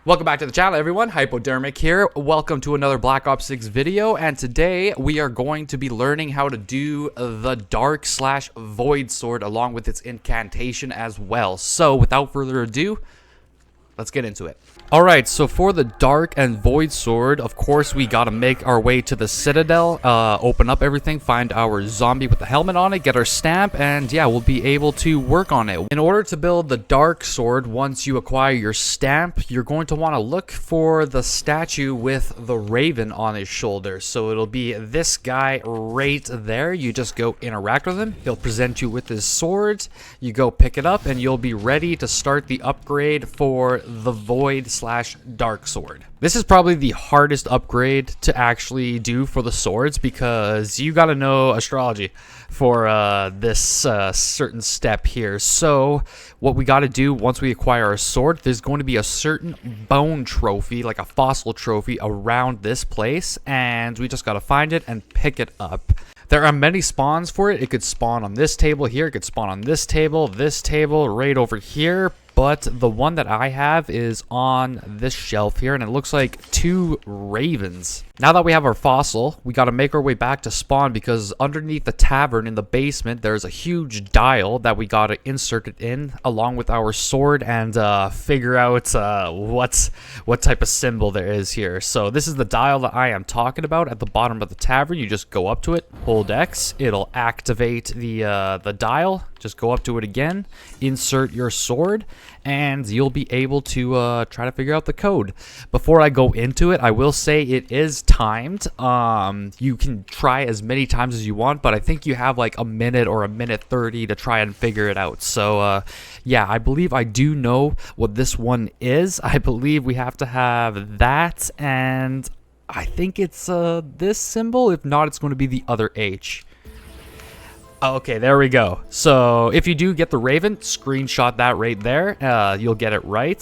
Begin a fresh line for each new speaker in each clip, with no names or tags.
Welcome back to the channel, everyone. Hypodermic here. Welcome to another Black Ops 6 video, and today we are going to be learning how to do the Dark/Void sword along with its incantation as well. So without further ado, let's get into it. Alright, so for the Dark and Void sword, of course we gotta make our way to the Citadel, open up everything, find our zombie with the helmet on it, get our stamp, and yeah, we'll be able to work on it. In order to build the Dark sword, once you acquire your stamp, you're going to want to look for the statue with the raven on his shoulder. So it'll be this guy right there. You just go interact with him, he'll present you with his sword, you go pick it up, and you'll be ready to start the upgrade for the Void/Dark sword. This is probably the hardest upgrade to actually do for the swords because you gotta know astrology for this certain step here. So what we gotta do once we acquire our sword, there's going to be a certain bone trophy, like a fossil trophy, around this place, and we just gotta find it and pick it up. There are many spawns for it. It could spawn on this table here, it could spawn on this table, right over here. But the one that I have is on this shelf here, and it looks like two ravens. Now that we have our fossil, we got to make our way back to spawn because underneath the tavern in the basement, there's a huge dial that we got to insert it in along with our sword and figure out what type of symbol there is here. So this is the dial that I am talking about at the bottom of the tavern. You just go up to it, hold X, it'll activate the dial. Just go up to it again, insert your sword, and you'll be able to try to figure out the code. Before I go into it, I will say it is timed. You can try as many times as you want, but I think you have like a minute or a minute 30 to try and figure it out. So yeah, I believe I do know what this one is. I believe we have to have that, and I think it's this symbol. If not, it's going to be the other H. Okay, there we go. So if you do get the raven, screenshot that right there. You'll get it right.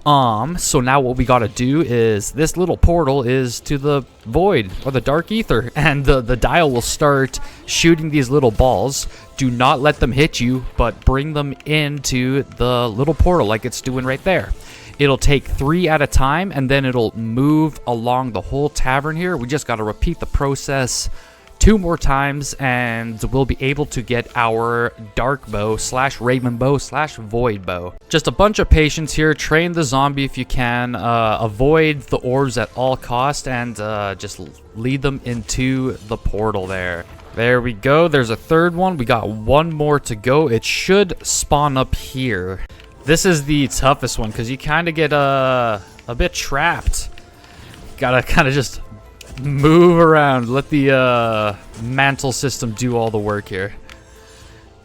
So now what we gotta do is this little portal is to the void or the dark ether, and the dial will start shooting these little balls. Do not let them hit you, but bring them into the little portal like it's doing right there. It'll take 3 at a time, and then it'll move along the whole tavern here. We just gotta repeat the process 2 more times, and we'll be able to get our dark bow / raven bow / void bow. Just a bunch of patience here. Train the zombie if you can. Avoid the orbs at all cost, and just lead them into the portal there. There we go. There's a third one. We got 1 more to go. It should spawn up here. This is the toughest one because you kind of get a bit trapped. Gotta kind of just move around, let the mantle system do all the work here.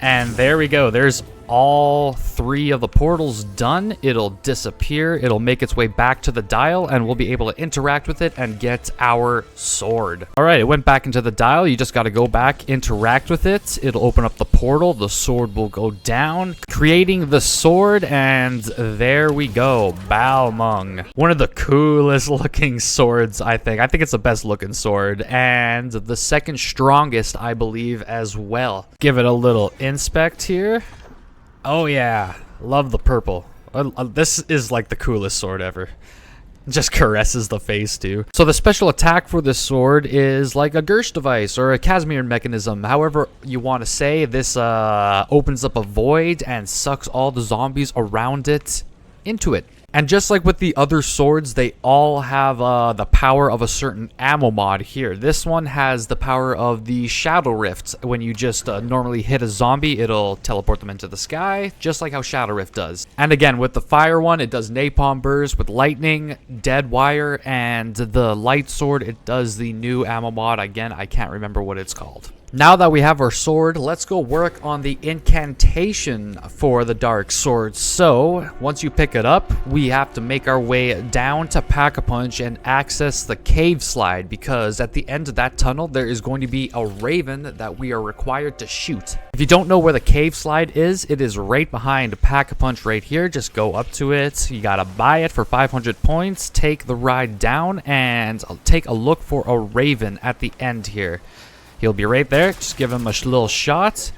And there we go. There's all 3 of the portals done. It'll disappear. It'll make its way back to the dial, and we'll be able to interact with it and get our sword. All right, it went back into the dial. You just got to go back, interact with it. It'll open up the portal. The sword will go down, creating the sword, and there we go. Balmung. One of the coolest looking swords, I think. I think it's the best looking sword, and the second strongest, I believe, as well. Give it a little inspect here. Oh yeah, love the purple. This is like the coolest sword ever. Just caresses the face too. So the special attack for this sword is like a Gersh device or a Casimir mechanism, however you want to say. This opens up a void and sucks all the zombies around it into it. And just like with the other swords, they all have the power of a certain ammo mod here. This one has the power of the Shadow Rift. When you just normally hit a zombie, it'll teleport them into the sky, just like how Shadow Rift does. And again, with the fire one, it does napalm burst. With lightning, dead wire, and the light sword, it does the new ammo mod. Again, I can't remember what it's called. Now that we have our sword, let's go work on the incantation for the dark sword. So, once you pick it up, we have to make our way down to Pack-a-Punch and access the cave slide, because at the end of that tunnel, there is going to be a raven that we are required to shoot. If you don't know where the cave slide is, it is right behind Pack-a-Punch right here. Just go up to it. You gotta buy it for 500 points, take the ride down, and take a look for a raven at the end here. He'll be right there. Just give him a little shot.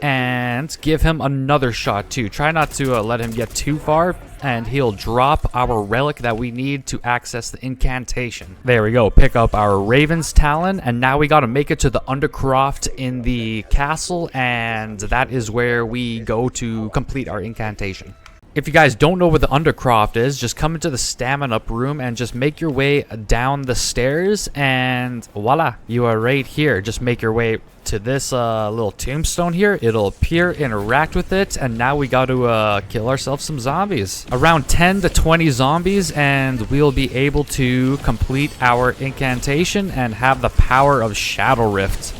and give him another shot too. Try not to let him get too far, and he'll drop our relic that we need to access the incantation. There we go. Pick up our Raven's Talon, and now we got to make it to the Undercroft in the castle, and that is where we go to complete our incantation. If you guys don't know where the Undercroft is, just come into the Stamina Up room and just make your way down the stairs, and voila, you are right here. Just make your way to this little tombstone here. It'll appear, interact with it, and now we got to kill ourselves some zombies. Around 10 to 20 zombies, and we'll be able to complete our incantation and have the power of Shadow Rift.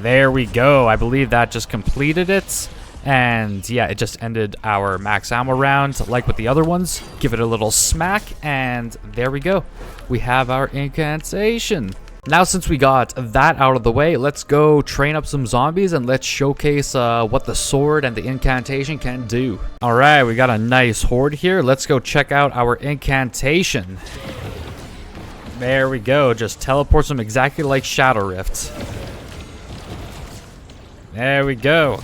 There we go. I believe that just completed it. And yeah, it just ended our max ammo round, like with the other ones. Give it a little smack, and there we go. We have our incantation. Now, since we got that out of the way, let's go train up some zombies and let's showcase what the sword and the incantation can do. All right, we got a nice horde here. Let's go check out our incantation. There we go. Just teleports them exactly like Shadow Rift. There we go.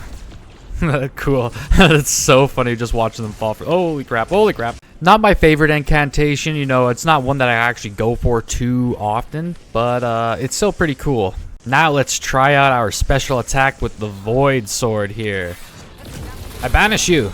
Cool. It's so funny just watching them fall for. Holy crap, holy crap. Not my favorite incantation, you know, it's not one that I actually go for too often, but it's still pretty cool. Now let's try out our special attack with the Void Sword here. I banish you.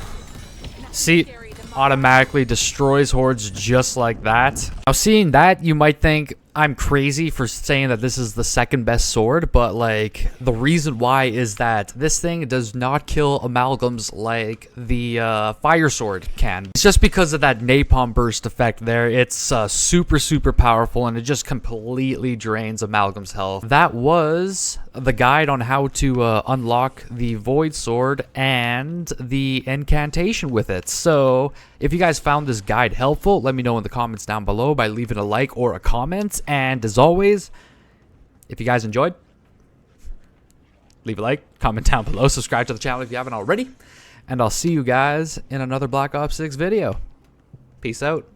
See, automatically destroys hordes just like that. Now seeing that, you might think I'm crazy for saying that this is the second best sword, but like the reason why is that this thing does not kill amalgams like the fire sword can. It's just because of that napalm burst effect there. It's super powerful, and it just completely drains amalgam's health. That was the guide on how to unlock the Void Sword and the incantation with it. So if you guys found this guide helpful, let me know in the comments down below by leaving a like or a comment. And as always, if you guys enjoyed, leave a like, comment down below, subscribe to the channel if you haven't already, and I'll see you guys in another Black Ops 6 video. Peace out.